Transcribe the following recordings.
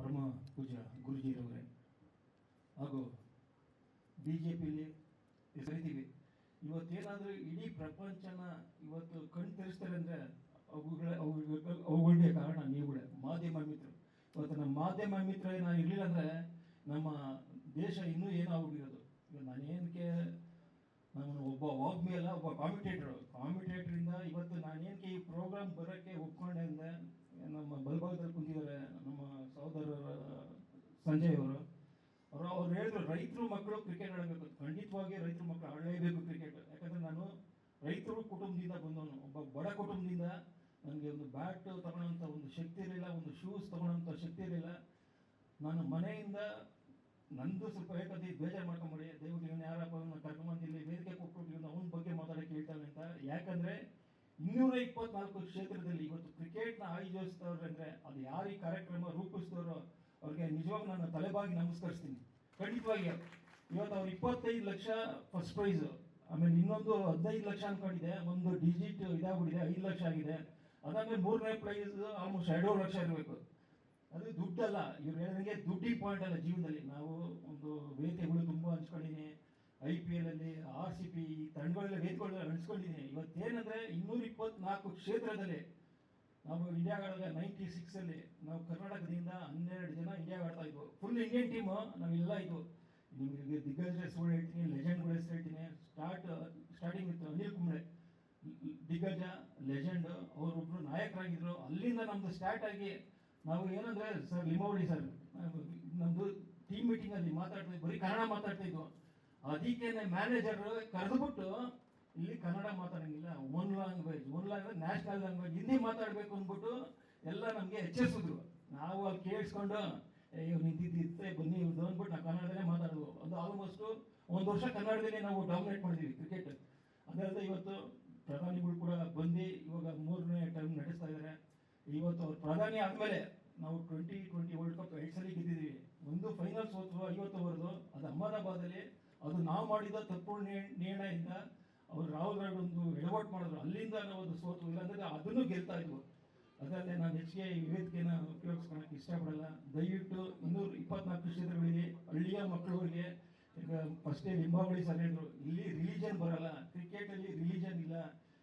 ಪರಮ ಪೂಜ್ಯ ಗುರುಜಿರವರೇ ಹಾಗೂ ಬಿ ಜೆ ಪಿಲಿ ಹೆಸರಿದ್ದೀವಿ. ಇವತ್ತೇನಾದರೂ ಇಡೀ ಪ್ರಪಂಚನ ಇವತ್ತು ಕಣ್ ತೆರೆಸ್ತಾರೆ ಅಂದರೆ ಅವುಗಳಿಗೆ ಕಾರಣ ನೀವುಗಳೇ, ಮಾಧ್ಯಮ ಮಿತ್ರರು. ಇವತ್ತು ನಮ್ಮ ಮಾಧ್ಯಮ ಮಿತ್ರ ನಾನು ಇರಲಿಲ್ಲ ಅಂದರೆ ನಮ್ಮ ದೇಶ ಇನ್ನೂ ಏನಾಗೋಗಿರೋದು. ಈಗ ನಾನೇನಕ್ಕೆ ನಾನು ಒಬ್ಬ ವಾಗ್ಮಿ ಅಲ್ಲ, ಒಬ್ಬ ಕಾಮಿಟೇಟ್ರಿಂದ ಇವತ್ತು ನಾನೇನಕ್ಕೆ ಈ ಪ್ರೋಗ್ರಾಮ್ ಬರೋಕ್ಕೆ ಒಪ್ಕೊಂಡೆ ಅಂದರೆ ನಮ್ಮ ಬಲಭಾಗದಲ್ಲಿ ಕುಂತಿದ್ದಾರೆ ನಮ್ಮ ಸಹೋದರರ ಸಂಜಯ್ ಅವ್ರು ಹೇಳಿದ್ರು ರೈತರು ಮಕ್ಕಳು ಕ್ರಿಕೆಟ್ ಆಡಬೇಕು. ಖಂಡಿತವಾಗಿ ರೈತರ ಮಕ್ಕಳು ಆಡಲೇಬೇಕು ಕ್ರಿಕೆಟ್. ಯಾಕಂದರೆ ನಾನು ರೈತರು ಕುಟುಂಬದಿಂದ ಬಂದವನು, ಒಬ್ಬ ಬಡ ಕುಟುಂಬದಿಂದ. ನನಗೆ ಒಂದು ಬ್ಯಾಟ್ ತಗೊಳ್ಳೋಂಥ ಒಂದು ಶಕ್ತಿ ಇರಲಿಲ್ಲ, ಒಂದು ಶೂಸ್ ತಗೊಳ್ಳೋಂಥ ಶಕ್ತಿ ಇರಲಿಲ್ಲ. ನಾನು ಮನೆಯಿಂದ ನಂದು ಸ್ವಲ್ಪ ಹೇಳ್ಕೊತಿ ಬೇಜಾರು ಮಾಡ್ಕೊಂಬಿಡಿ, ದೇವ್ರು ಇವನು ಯಾರಪ್ಪ ಕರ್ಕೊಂಬಂದು ಇಲ್ಲಿ ವೇದಿಕೆ ಕೊಟ್ಬಿಟ್ಟು ಇವನು ಅವನ ಬಗ್ಗೆ ಮಾತಾಡೋಕ್ಕೆ ಹೇಳ್ತಾನೆ ಅಂತ. ಯಾಕಂದರೆ 224 ಕ್ಷೇತ್ರದಲ್ಲಿ ಇವತ್ತು ಕ್ರಿಕೆಟ್ನ ಆಯೋಜಿಸ್ತವ್ರೆ ಅಂದರೆ ಅದು ಯಾರು ಈ ಕಾರ್ಯಕ್ರಮ ರೂಪಿಸಿದವರು ಅವ್ರಿಗೆ ನಿಜವಾಗ ನಾನು ತಲೆಬಾಗಿ ನಮಸ್ಕರಿಸ್ತೀನಿ. ಖಂಡಿತವಾಗಿ ಇವತ್ತು ಅವ್ರು 25 ಲಕ್ಷ ಫಸ್ಟ್ ಪ್ರೈಸು, ಆಮೇಲೆ ಇನ್ನೊಂದು 15 ಲಕ್ಷ ಅಂದ್ಕೊಂಡಿದೆ, ಒಂದು ಡಿಜಿಟ್ ಇದಾಗ್ಬಿಟ್ಟಿದೆ, 5 ಲಕ್ಷ ಆಗಿದೆ. ಅದಾದ್ಮೇಲೆ 3ನೇ ಪ್ರೈಸ್ ಆಲ್ಮೋಸ್ಟ್ 2.5 ಲಕ್ಷ ಇರಬೇಕು. ಅದು ದುಡ್ಡಲ್ಲ, ಇವ್ರು ಹೇಳಿದಂಗೆ ದುಡ್ಡಿ ಪಾಯಿಂಟ್ ಅಲ್ಲ ಜೀವನದಲ್ಲಿ. ನಾವು ಒಂದು ವೇದಿಕೆಗಳು ತುಂಬ ಹಂಚ್ಕೊಂಡಿದ್ದೀನಿ, IPL ಅಲ್ಲಿ RCB ತಂಡಗಳೆಲ್ಲ ವೇದಿಕೆಗಳೆಲ್ಲ ಹಂಚ್ಕೊಂಡಿದ್ದೀನಿ. ಇವತ್ತೇನಂದರೆ 224 ಕ್ಷೇತ್ರದಲ್ಲಿ ನಾವು ಇಂಡಿಯಾ ಆಡೋದು 96 ನಾವು ಕರ್ನಾಟಕದಿಂದ 12 ಜನ ಇಂಡಿಯಾ ಆಡ್ತಾ ಇದ್ವು. ಫುಲ್ ಇಂಡಿಯನ್ ಟೀಮು ನಾವೆಲ್ಲ ಇದ್ವು. ನಿಮಗೆ ದಿಗ್ಗಜ ಹೆಸರು ಹೇಳ್ತೀನಿ, ಲೆಜೆಂಡ್ಗಳ ಹೆಸರು ಹೇಳ್ತೀನಿ. ಸ್ಟಾರ್ಟಿಂಗ್ ಇತ್ತು ಅನಿಲ್ ಕುಂಬ್ಳೆ, ದಿಗ್ಗಜ ಲೆಜೆಂಡ್, ಅವರೊಬ್ಬರು ನಾಯಕರಾಗಿದ್ದರು. ಅಲ್ಲಿಂದ ನಮ್ಮದು ಸ್ಟಾರ್ಟ್ ಆಗಿ ನಾವು ಏನಂದರೆ ಸರ್ ಲಿಂಬಾವಳಿ ಸರ್ ನಮ್ಮದು ಟೀಮ್ ಮೀಟಿಂಗಲ್ಲಿ ಮಾತಾಡ್ತಾ ಬರೀ ಕನ್ನಡ ಮಾತಾಡ್ತಾ ಇದ್ವು. ಅದಕ್ಕೆ ಮ್ಯಾನೇಜರ್ ಕರೆದುಬಿಟ್ಟು ಇಲ್ಲಿ ಕನ್ನಡ ಮಾತಾಡೋಂಗಿಲ್ಲ, one language national language Hindi ಮಾತಾಡಬೇಕು ಅಂದ್ಬಿಟ್ಟು ಎಲ್ಲ ನಮಗೆ ಎಚ್ಚರಿಸಿದ್ರು. ನಾವು ಅಲ್ಲಿ ಕೇಳಿಸ್ಕೊಂಡು ಇವ್ರು ನಿಂತಿದ್ದೆ ಬನ್ನಿ ಇವ್ರದ್ದು ಅಂದ್ಬಿಟ್ಟು ನಾವು ಕನ್ನಡದಲ್ಲೇ ಮಾತಾಡೋದು. ಅದು ಆಲ್ಮೋಸ್ಟು 1 ವರ್ಷ ಕನ್ನಡದಲ್ಲೇ ನಾವು ಡಾಮಿನೇಟ್ ಮಾಡಿದ್ವಿ ಕ್ರಿಕೆಟ್. ಅದಲ್ಲದೆ ಇವತ್ತು ಪ್ರಧಾನಿಗಳು ಕೂಡ ಬಂದು ಇವಾಗ 3ನೇ ಟೈಮ್ ನಡೆಸ್ತಾ ಇದ್ದಾರೆ. ಇವತ್ತು ಅವ್ರು ಪ್ರಧಾನಿ ಆದಮೇಲೆ ನಾವು 2020 ವರ್ಲ್ಡ್ ಕಪ್ 2 ಸಲ ಗೆದ್ದಿದ್ದೀವಿ. ಒಂದು ಫೈನಲ್ ಸೋತು 50 ಓವರ್ದು, ಅದು ಅಹಮದಾಬಾದಲ್ಲಿ. ಅದು ನಾವು ಮಾಡಿದ ತಪ್ಪು ನಿರ್ಣಯದಿಂದ ಅವರು ರಾಹುಲ್ ಗಾಂಧಿ ಒಂದು ಎಡವಟ್ಟು ಮಾಡಿದ್ರು, ಅಲ್ಲಿಂದ ನಾವು ಅದು ಸೋತು. ಇಲ್ಲಾಂದರೆ ಅದನ್ನು ಗೆಲ್ತಾ ಇದ್ವು. ಅದಲ್ಲದೆ ನಾನು ಹೆಚ್ಚಿಗೆ ಈ ವೇದಿಕೆನ ಉಪಯೋಗಿಸ್ಕೊಳಕ್ಕೆ ಇಷ್ಟಪಡಲ್ಲ. ದಯವಿಟ್ಟು 224 ಕ್ಷೇತ್ರಗಳಿಗೆ ಹಳ್ಳಿಯ ಮಕ್ಕಳಿಗೆ, ಈಗ ಫಸ್ಟೇ ಲಿಂಬಾವಳಿ ಸರ್ ಹೇಳಿದ್ರು, ಇಲ್ಲಿ ರಿಲಿಜನ್ ಬರಲ್ಲ, ಕ್ರಿಕೆಟಲ್ಲಿ ರಿಲಿಜನ್ ಇಲ್ಲ.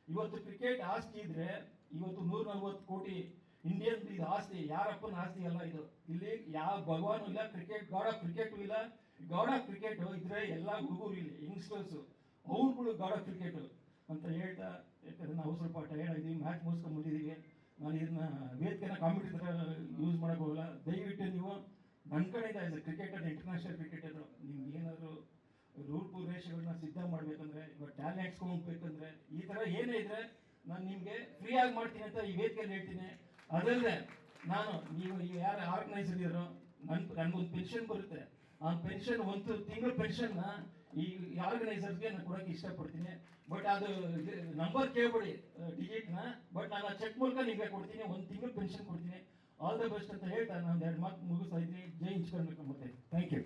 ಇವತ್ತು ಕ್ರಿಕೆಟ್ ಆಸ್ತಿ ಇದ್ರೆ ಇವತ್ತು 140 ಕೋಟಿ ಇಂಡಿಯನ್ ಇದು ಆಸ್ತಿ, ಯಾರಪ್ಪನ ಆಸ್ತಿ ಅಲ್ಲ ಇದು. ಇಲ್ಲಿ ಯಾವ ಭಗವಾನು ಇಲ್ಲ, ಕ್ರಿಕೆಟ್ ಗಾಡ್ ಆಫ್ ಕ್ರಿಕೆಟು ಇಲ್ಲ. ಗಾಡ್ ಆಫ್ ಕ್ರಿಕೆಟ್ ಇದ್ರೆ ಎಲ್ಲ ಹುಡುಗರು ಇಲ್ಲಿ ಯಂಗ್ಸ್ಟರ್ಸು ಅವ್ರುಗಳು ಗಾಡ್ ಆಫ್ ಕ್ರಿಕೆಟ್ ಅಂತ ಹೇಳ್ತಾ, ಯಾಕಂದ್ರೆ ನಾವು ಸ್ವಲ್ಪ ಟಯರ್ಡ್ ಆಗಿದ್ದೀವಿ, ಮ್ಯಾಚ್ ಮುಗಿಸ್ಕೊಂಡು ಬಂದಿದ್ದೀವಿ. ನಾನು ಇದನ್ನ ವೇದಿಕೆನ ಕಾಮಿಡಿ ಥರ ಯೂಸ್ ಮಾಡೋಕೆ ಹೋಗಲ್ಲ. ದಯವಿಟ್ಟು ನೀವು ನನ್ನ ಕಡೆಯಿಂದ as A cricketer, international cricketer, ನಿಮ್ಗೆ ಏನಾದರೂ ರೂಪುರೇಷೆಗಳನ್ನ ಸಿದ್ಧ ಮಾಡಬೇಕಂದ್ರೆ, ಇವಾಗ ಟ್ಯಾಲೆಂಟ್ಸ್ ಹೋಗ್ಬೇಕಂದ್ರೆ, ಈ ಥರ ಏನೇ ಇದ್ರೆ ನಾನು ನಿಮಗೆ ಫ್ರೀಯಾಗಿ ಮಾಡ್ತೀನಿ ಅಂತ ಈ ವೇದಿಕೆಯಲ್ಲಿ ಹೇಳ್ತೀನಿ. ಅದಲ್ಲದೆ ನೀವು ಯಾರು ಆರ್ಗನೈಸರ್ ಇರೋ ನನಗೊಂದು ಪೆನ್ಷನ್ ಬರುತ್ತೆ. ಆ ಪೆನ್ಷನ್ 1 ತಿಂಗಳ ಪೆನ್ಷನ್ನ ಈ ಆರ್ಗನೈಸರ್ಸ್ಗೆ ನಾನು ಕೊಡೋಕ್ಕೆ ಇಷ್ಟಪಡ್ತೀನಿ. ಬಟ್ ಅದು ನಂಬರ್ ಕೇಳ್ಬೇಡಿ ಡಿಜಿಟ್ನ, ಬಟ್ ನಾನು ಚೆಕ್ ಮೂಲಕ ನಿಮಗೆ ಕೊಡ್ತೀನಿ, 1 ತಿಂಗಳ ಪೆನ್ಷನ್ ಕೊಡ್ತೀನಿ. ಆಲ್ ದ ಬೆಸ್ಟ್ ಅಂತ ಹೇಳ್ತಾ ನಾನು 2 ಮಾತು ಮುಗಿಸ್ತಾ ಇದ್ದೀನಿ. ಜೈ ಹಿಂಚ್ಕೊಳ್ಬೇಕು ಮತ್ತೆ. Thank you.